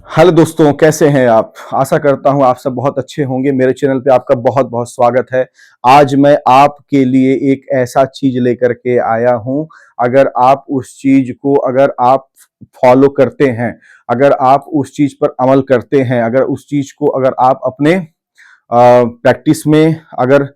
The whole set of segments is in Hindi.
हेलो दोस्तों, कैसे हैं आप। आशा करता हूं आप सब बहुत अच्छे होंगे। मेरे चैनल पे आपका बहुत बहुत स्वागत है। आज मैं आपके लिए एक ऐसा चीज लेकर के आया हूं, अगर आप उस चीज को फॉलो करते हैं, अगर आप उस चीज पर अमल करते हैं, अगर उस चीज को अगर आप अपने प्रैक्टिस में अगर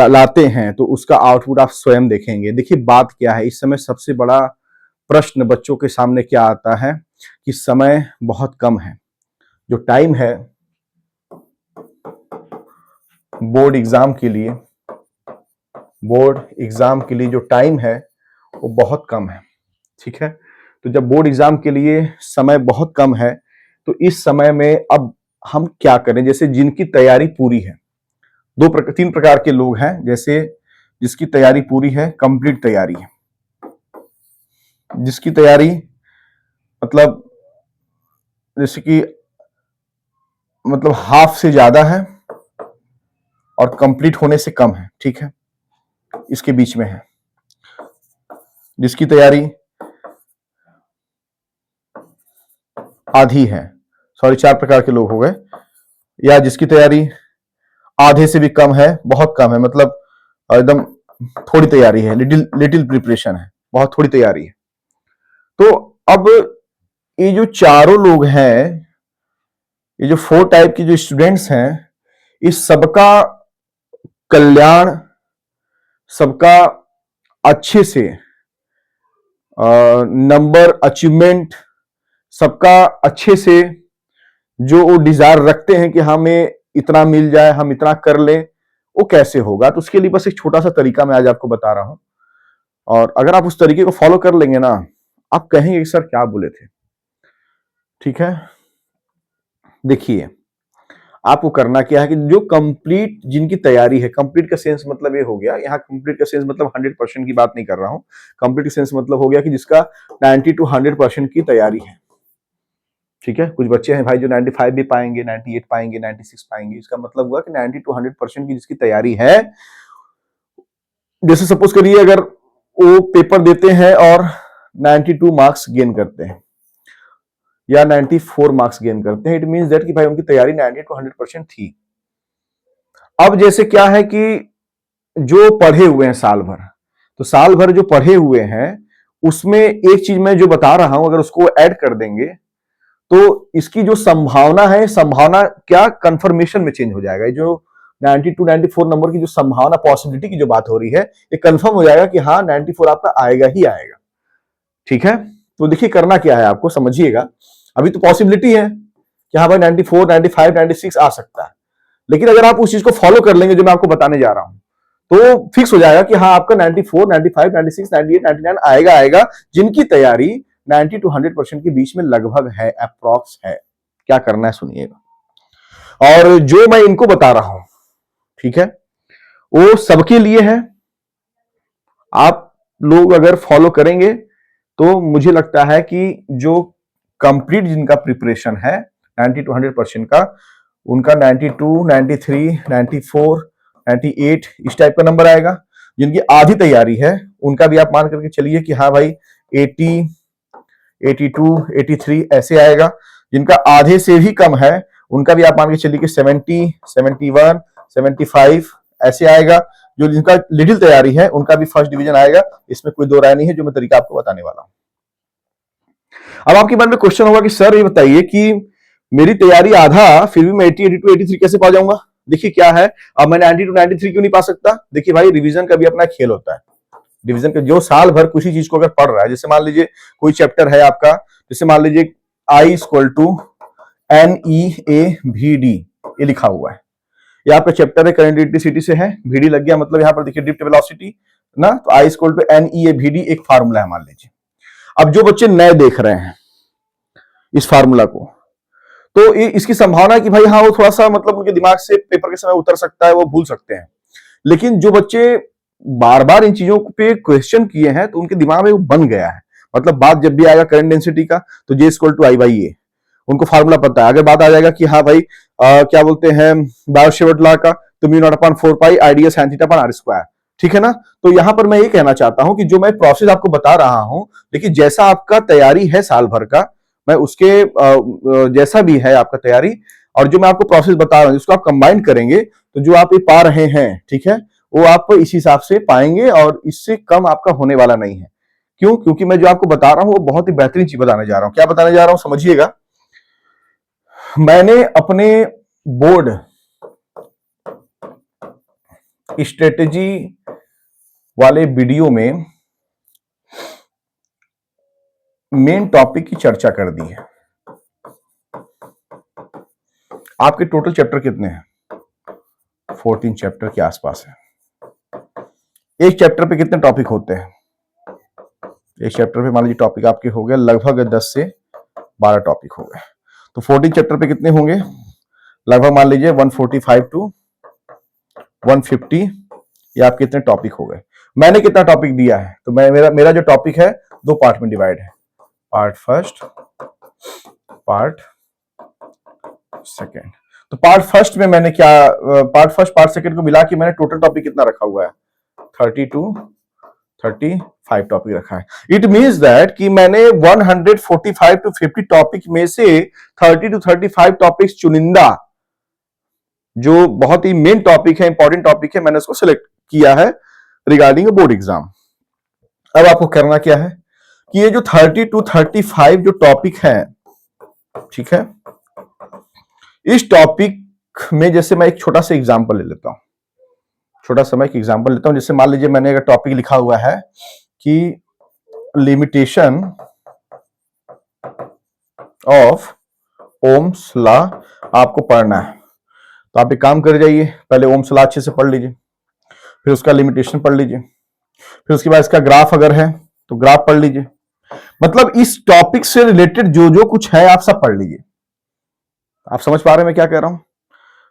लाते हैं, तो उसका आउटपुट आप स्वयं देखेंगे। देखिए बात क्या है, इस समय सबसे बड़ा प्रश्न बच्चों के सामने क्या आता है कि समय बहुत कम है। जो टाइम है बोर्ड एग्जाम के लिए बोर्ड एग्जाम के लिए जो टाइम है वो बहुत कम है। ठीक है, तो जब बोर्ड एग्जाम के लिए समय बहुत कम है, तो इस समय में अब हम क्या करें। जैसे जिनकी तैयारी पूरी है, तीन प्रकार के लोग हैं। जैसे जिसकी तैयारी पूरी है, कंप्लीट तैयारी है, जिसकी तैयारी मतलब जैसे कि हाफ से ज्यादा है और कंप्लीट होने से कम है। ठीक है, इसके बीच में है। जिसकी तैयारी आधी है, सॉरी, चार प्रकार के लोग हो गए। या जिसकी तैयारी आधे से भी कम है, बहुत कम है, मतलब एकदम थोड़ी तैयारी है, लिटिल लिटिल प्रिपरेशन है, बहुत थोड़ी तैयारी है। तो अब ये जो चारों लोग हैं, ये जो 4 टाइप की जो स्टूडेंट्स हैं, इस सबका कल्याण, सबका अच्छे से नंबर, अचीवमेंट, सबका अच्छे से जो वो डिजायर रखते हैं कि हमें इतना मिल जाए, हम इतना कर ले, वो कैसे होगा। तो उसके लिए बस एक छोटा सा तरीका मैं आज आपको बता रहा हूं, और अगर आप उस तरीके को फॉलो कर लेंगे ना, आप कहेंगे कि सर क्या बोले थे। ठीक है, देखिए आपको करना क्या है कि जो कंप्लीट जिनकी तैयारी है, कंप्लीट का सेंस मतलब ये हो गया, यहाँ कंप्लीट का सेंस मतलब 100% की बात नहीं कर रहा हूं। कंप्लीट का सेंस मतलब हो गया कि जिसका 90 to 100% की तैयारी है। ठीक है, कुछ बच्चे हैं भाई जो 95 भी पाएंगे, 98 पाएंगे, 96 पाएंगे। इसका मतलब हुआ कि 90 to 100% की जिसकी तैयारी है। जैसे सपोज करिए, अगर वो पेपर देते हैं और 92 मार्क्स गेन करते हैं या 94 मार्क्स गेन करते हैं, इट मींस दैट कि भाई उनकी तैयारी 90 to 100% थी। अब जैसे क्या है कि जो पढ़े हुए हैं साल भर, तो साल भर जो पढ़े हुए हैं उसमें एक चीज मैं जो बता रहा हूं, अगर उसको ऐड कर देंगे तो इसकी जो संभावना है, संभावना क्या कंफर्मेशन में चेंज हो जाएगा। ये जो 90 to 94 नंबर की जो संभावना, पॉसिबिलिटी की जो बात हो रही है, ये कंफर्म हो जाएगा कि हाँ 94 आपका आएगा ही आएगा। ठीक है, तो देखिए करना क्या है, आपको समझिएगा। अभी तो पॉसिबिलिटी है कि हाँ भाई 94, 95, 96 आ सकता है, लेकिन अगर आप उस चीज को फॉलो कर लेंगे जो मैं आपको बताने जा रहा हूं, तो फिक्स हो जाएगा कि हाँ आपका 94, 95, 96, 98, 99 आएगा आएगा, जिनकी तैयारी 90 to 100% के बीच में लगभग है, अप्रॉक्स है। क्या करना है सुनिएगा, और जो मैं इनको बता रहा हूं, ठीक है, वो सबके लिए है। आप लोग अगर फॉलो करेंगे तो मुझे लगता है कि जो कंप्लीट जिनका प्रिपरेशन है 90 to 100% का, उनका 92, 93, 94, 98 इस टाइप का नंबर आएगा। जिनकी आधी तैयारी है उनका भी आप मान करके चलिए कि हाँ भाई 80, 82, 83 ऐसे आएगा। जिनका आधे से भी कम है उनका भी आप मान के चलिए कि 70, 71, 75 ऐसे आएगा। जो जिनका लिटिल तैयारी है उनका भी फर्स्ट डिवीजन आएगा। इसमें कोई दो राय नहीं है, जो मैं तरीका आपको बताने वाला हूं। अब आपके मन में क्वेश्चन होगा कि सर ये बताइए कि मेरी तैयारी आधा, फिर भी मैं 80, 82, 83 कैसे पा जाऊंगा। देखिए क्या है, अब मैं 90 to 93 क्यों नहीं पा सकता। देखिए भाई, रिवीजन का भी अपना खेल होता है। डिवीजन के जो साल भर किसी चीज को अगर पढ़ रहा है, जैसे मान लीजिए कोई चैप्टर है आपका, जैसे मान लीजिए आई इक्वल टू NEAVD, ये लिखा हुआ है। ये आपका चैप्टर है, करंट इलेक्ट्रिसिटी से है, VD लग गया, मतलब यहाँ पर देखिए ड्रिफ्ट वेलोसिटी ना, तो आई इक्वल टू NEAVD एक फार्मूला है मान लीजिए। अब जो बच्चे नए देख रहे हैं इस फार्मूला को, तो इसकी संभावना है कि भाई हाँ वो थोड़ा सा मतलब उनके दिमाग से पेपर के समय उतर सकता है, वो भूल सकते हैं। लेकिन जो बच्चे बार बार इन चीजों पे क्वेश्चन किए हैं, तो उनके दिमाग में वो बन गया है। मतलब बात जब भी आएगा करंट डेंसिटी का, तो J इक्वल टू I/A, उनको फार्मूला पता है। अगर बात आ जाएगा कि हाँ भाई क्या बोलते हैं बायो-सेवर्ट लॉ का, तो म्यू नॉट अपॉन 4 पाई IDS sin theta upon r²। ठीक है ना, तो यहां पर मैं ये कहना चाहता हूं कि जो मैं प्रोसेस आपको बता रहा हूं, देखिए जैसा आपका तैयारी है साल भर का, मैं उसके जैसा भी है आपका तैयारी और जो मैं आपको प्रोसेस बता रहा हूं उसको आप कंबाइन करेंगे तो जो आप ये पा रहे हैं, ठीक है, वो आप इस हिसाब से पाएंगे और इससे कम आपका होने वाला नहीं है। क्यों? क्योंकि मैं जो आपको बता रहा हूं वो बहुत ही बेहतरीन चीज बताने जा रहा हूं। क्या बताने जा रहा हूं समझिएगा। मैंने अपने बोर्ड स्ट्रेटेजी वाले वीडियो में मेन टॉपिक की चर्चा कर दी है। आपके टोटल चैप्टर कितने हैं? 14 चैप्टर के आसपास है। एक चैप्टर पे कितने टॉपिक होते हैं? एक चैप्टर पे मान लीजिए टॉपिक आपके हो गए लगभग 10 से 12 टॉपिक हो गए, तो 14 चैप्टर पे कितने होंगे? लगभग मान लीजिए 145 टू 150 ये आपके कितने टॉपिक हो गए। मैंने कितना टॉपिक दिया है? तो मेरा जो टॉपिक है 2 पार्ट में डिवाइड है, पार्ट फर्स्ट, पार्ट सेकेंड। तो पार्ट फर्स्ट में मैंने क्या, पार्ट फर्स्ट पार्ट सेकेंड को मिला के मैंने टोटल टॉपिक कितना रखा हुआ है? 30 टू 35 टॉपिक रखा है। इट मींस दैट कि मैंने 145 टू 50 टॉपिक में से 30 टू 35 टॉपिक्स चुनिंदा जो बहुत ही मेन टॉपिक है, इंपॉर्टेंट टॉपिक है, मैंने उसको सिलेक्ट किया है रिगार्डिंग बोर्ड एग्जाम। अब आपको करना क्या है कि ये जो 30 टू 35 जो टॉपिक है, ठीक है, इस टॉपिक में जैसे मैं एक छोटा सा एग्जांपल ले लेता हूं, छोटा सा मैं एक एग्जांपल लेता हूं। जैसे मान लीजिए मैंने अगर टॉपिक लिखा हुआ है कि लिमिटेशन ऑफ ओम्स लॉ आपको पढ़ना है, तो आप एक काम कर जाइए, पहले ओम्स लॉ अच्छे से पढ़ लीजिए, फिर उसका लिमिटेशन पढ़ लीजिए, फिर उसके बाद इसका ग्राफ अगर है तो ग्राफ पढ़ लीजिए। मतलब इस टॉपिक से रिलेटेड जो जो कुछ है आप सब पढ़ लीजिए। आप समझ पा रहे हैं मैं क्या कह रहा हूं?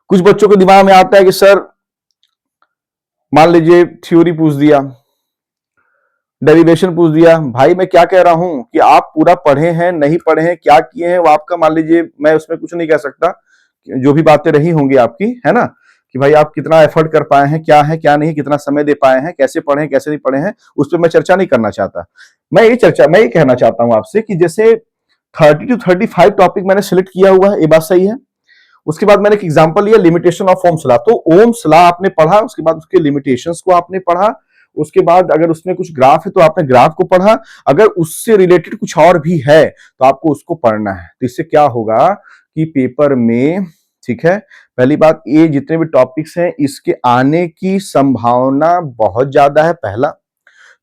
कुछ बच्चों के दिमाग में आता है कि सर मान लीजिए थ्योरी पूछ दिया, डेरिवेशन पूछ दिया। भाई मैं क्या कह रहा हूं कि आप पूरा पढ़े हैं नहीं पढ़े हैं, क्या किए हैं, वो आपका, मान लीजिए मैं उसमें कुछ नहीं कह सकता, जो भी बातें रही होंगी आपकी, है ना, कि भाई आप कितना एफर्ट कर पाए हैं, क्या है क्या नहीं, कितना समय दे पाए हैं, कैसे पढ़े हैं कैसे नहीं पढ़े हैं, उस पर मैं चर्चा नहीं करना चाहता। मैं ये कहना चाहता हूं आपसे कि जैसे 30 टू 35 टॉपिक मैंने सिलेक्ट किया हुआ है, ये बात सही है। उसके बाद मैंने एक एग्जांपल लिया लिमिटेशन ऑफ ओम्स लॉ, तो ओम्स लॉ आपने पढ़ा, उसके बाद उसके लिमिटेशंस को आपने पढ़ा, उसके बाद अगर उसमें कुछ ग्राफ है तो आपने ग्राफ को पढ़ा, अगर उससे रिलेटेड कुछ और भी है तो आपको उसको पढ़ना है। तो इससे क्या होगा कि पेपर में, ठीक है, पहली बात ये जितने भी टॉपिक्स हैं इसके आने की संभावना बहुत ज्यादा है, पहला।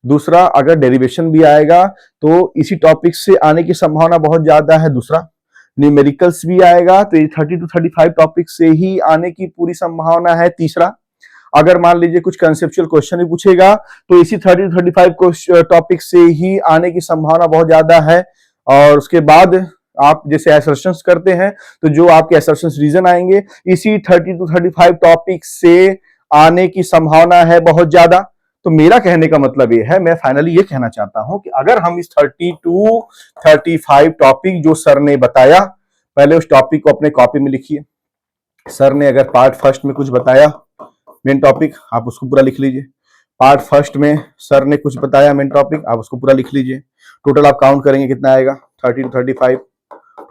दूसरा, अगर डेरिवेशन भी आएगा तो इसी टॉपिक से आने की संभावना बहुत ज्यादा है, दूसरा। न्यूमेरिकल्स भी आएगा तो ये 30 टू 35 टॉपिक से ही आने की पूरी संभावना है, तीसरा। अगर मान लीजिए कुछ कंसेप्चुअल क्वेश्चन भी पूछेगा तो इसी 30 टू 35 टॉपिक से ही आने की संभावना बहुत ज्यादा है। और उसके बाद आप जैसे असर्शंस करते हैं तो जो आपके असर्शंस रीजन आएंगे इसी 30 टू 35 टॉपिक से आने की संभावना है बहुत ज्यादा। तो मेरा कहने का मतलब ये है, मैं फाइनली ये कहना चाहता हूं कि अगर हम इस 30 टू 35 टॉपिक जो सर ने बताया, पहले उस टॉपिक को अपने कॉपी में लिखिए। सर ने अगर पार्ट फर्स्ट में कुछ बताया मेन टॉपिक, आप उसको पूरा लिख लीजिए। पार्ट फर्स्ट में सर ने कुछ बताया मेन टॉपिक, आप उसको पूरा लिख लीजिए। टोटल आप काउंट करेंगे कितना आएगा, 30 टू 35।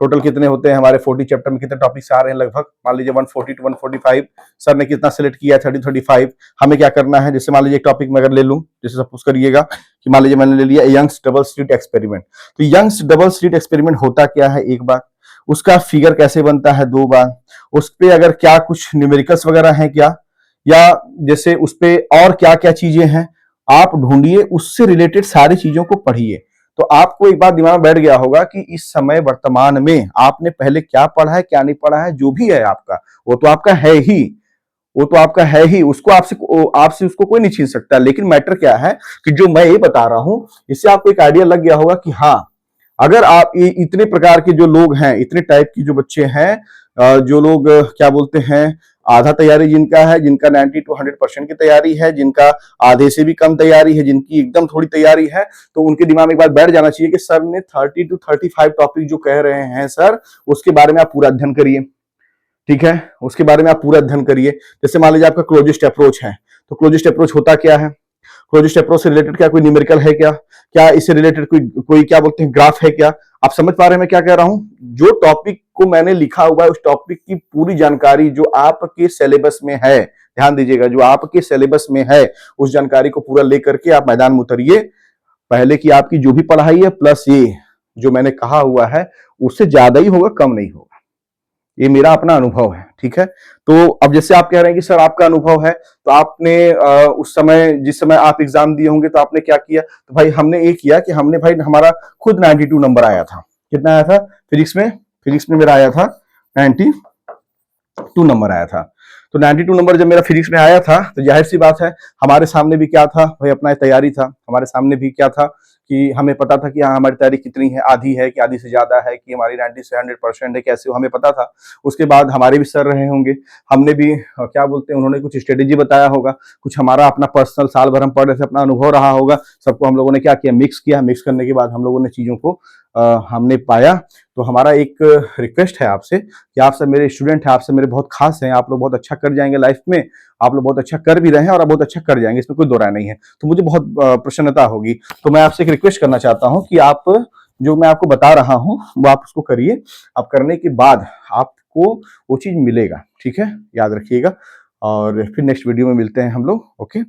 टोटल कितने होते हैं हमारे 40 चैप्टर में, कितने टॉपिक्स आ रहे हैं? लगभग मान लीजिए 140 टू 145। सर ने कितना सिलेक्ट किया? 30 टू 35। हमें क्या करना है, जैसे मान लीजिए एक टॉपिक में अगर ले लूं, जैसे सपोज करिएगा कि मान लीजिए मैंने ले लिया यंग्स डबल स्लिट एक्सपेरिमेंट। तो यंग्स डबल स्लिट एक्सपेरिमेंट होता क्या है एक बार, उसका फिगर कैसे बनता है दो बार, उस पर अगर क्या कुछ न्यूमेरिकल्स वगैरह है क्या, या जैसे उस पर और क्या क्या चीजें हैं आप ढूंढिए, उससे रिलेटेड सारी चीजों को पढ़िए। तो आपको एक बात दिमाग में बैठ गया होगा कि इस समय वर्तमान में आपने पहले क्या पढ़ा है क्या नहीं पढ़ा है, जो भी है आपका वो तो आपका है ही, वो तो आपका है ही, उसको आपसे उसको कोई नहीं छीन सकता। लेकिन मैटर क्या है कि जो मैं ये बता रहा हूं इससे आपको एक आइडिया लग गया होगा कि हाँ, अगर आप इतने प्रकार के जो लोग हैं, इतने टाइप की जो बच्चे हैं, जो लोग क्या बोलते हैं आधा तैयारी जिनका है, जिनका 90 टू 100% की तैयारी है, जिनका आधे से भी कम तैयारी है, जिनकी एकदम थोड़ी तैयारी है, तो उनके दिमाग में एक बात बैठ जाना चाहिए कि सर ने 30 टू 35 टॉपिक जो कह रहे हैं सर, उसके बारे में आप पूरा अध्ययन करिए। ठीक है, उसके बारे में आप पूरा अध्ययन करिए। जैसे मान लीजिए आपका क्लोजेस्ट अप्रोच है, तो क्लोजेस्ट अप्रोच होता क्या है? क्लोजेस्ट अप्रोच से रिलेटेड क्या कोई न्यूमेरिकल है क्या, क्या इससे रिलेटेड कोई कोई क्या बोलते हैं ग्राफ है क्या? आप समझ पा रहे हैं मैं क्या कह रहा हूं? जो टॉपिक को मैंने लिखा हुआ है उस टॉपिक की पूरी जानकारी जो आपके सिलेबस में है, ध्यान दीजिएगा, जो आपके सिलेबस में है उस जानकारी को पूरा लेकर के आप मैदान में उतरिए। पहले की आपकी जो भी पढ़ाई है प्लस ये जो मैंने कहा हुआ है उससे ज्यादा ही होगा, कम नहीं होगा। ये मेरा अपना अनुभव है, ठीक है। तो अब जैसे आप कह रहे हैं कि सर आपका अनुभव है, तो आपने उस समय जिस समय आप एग्जाम दिए होंगे तो आपने क्या किया? तो भाई हमने ये किया कि हमने भाई हमारा खुद 92 नंबर आया था। कितना आया था फिजिक्स में? फिजिक्स में मेरा आया था 92 नंबर आया था। तो 92 नंबर जब मेरा फिजिक्स में आया था तो जाहिर सी बात है हमारे सामने भी क्या था भाई, अपना तैयारी था। हमारे सामने भी क्या था कि हमें पता था कि हाँ हमारी तैयारी कितनी है, आधी है कि आधी से ज्यादा है, कि हमारी 90 से 100% है, कैसे हमें पता था। उसके बाद हमारे भी सर रहे होंगे, हमने भी क्या बोलते हैं, उन्होंने कुछ स्ट्रेटेजी बताया होगा, कुछ हमारा अपना पर्सनल साल भर हम पढ़ रहे थे अपना अनुभव रहा होगा, सबको हम लोगों ने क्या किया, मिक्स किया। मिक्स करने के बाद हम लोगों ने चीजों को हमने पाया। तो हमारा एक रिक्वेस्ट है आपसे कि आप सब मेरे स्टूडेंट हैं, आप सब मेरे बहुत खास हैं, आप लोग बहुत अच्छा कर जाएंगे लाइफ में, आप लोग बहुत अच्छा कर भी रहे हैं और आप बहुत अच्छा कर जाएंगे, इसमें कोई दो राय नहीं है। तो मुझे बहुत प्रसन्नता होगी। तो मैं आपसे एक रिक्वेस्ट करना चाहता हूं कि आप जो मैं आपको बता रहा हूं वो आप उसको करिए। आप करने के बाद आपको वो चीज मिलेगा, ठीक है, याद रखिएगा। और फिर नेक्स्ट वीडियो में मिलते हैं हम लोग। ओके।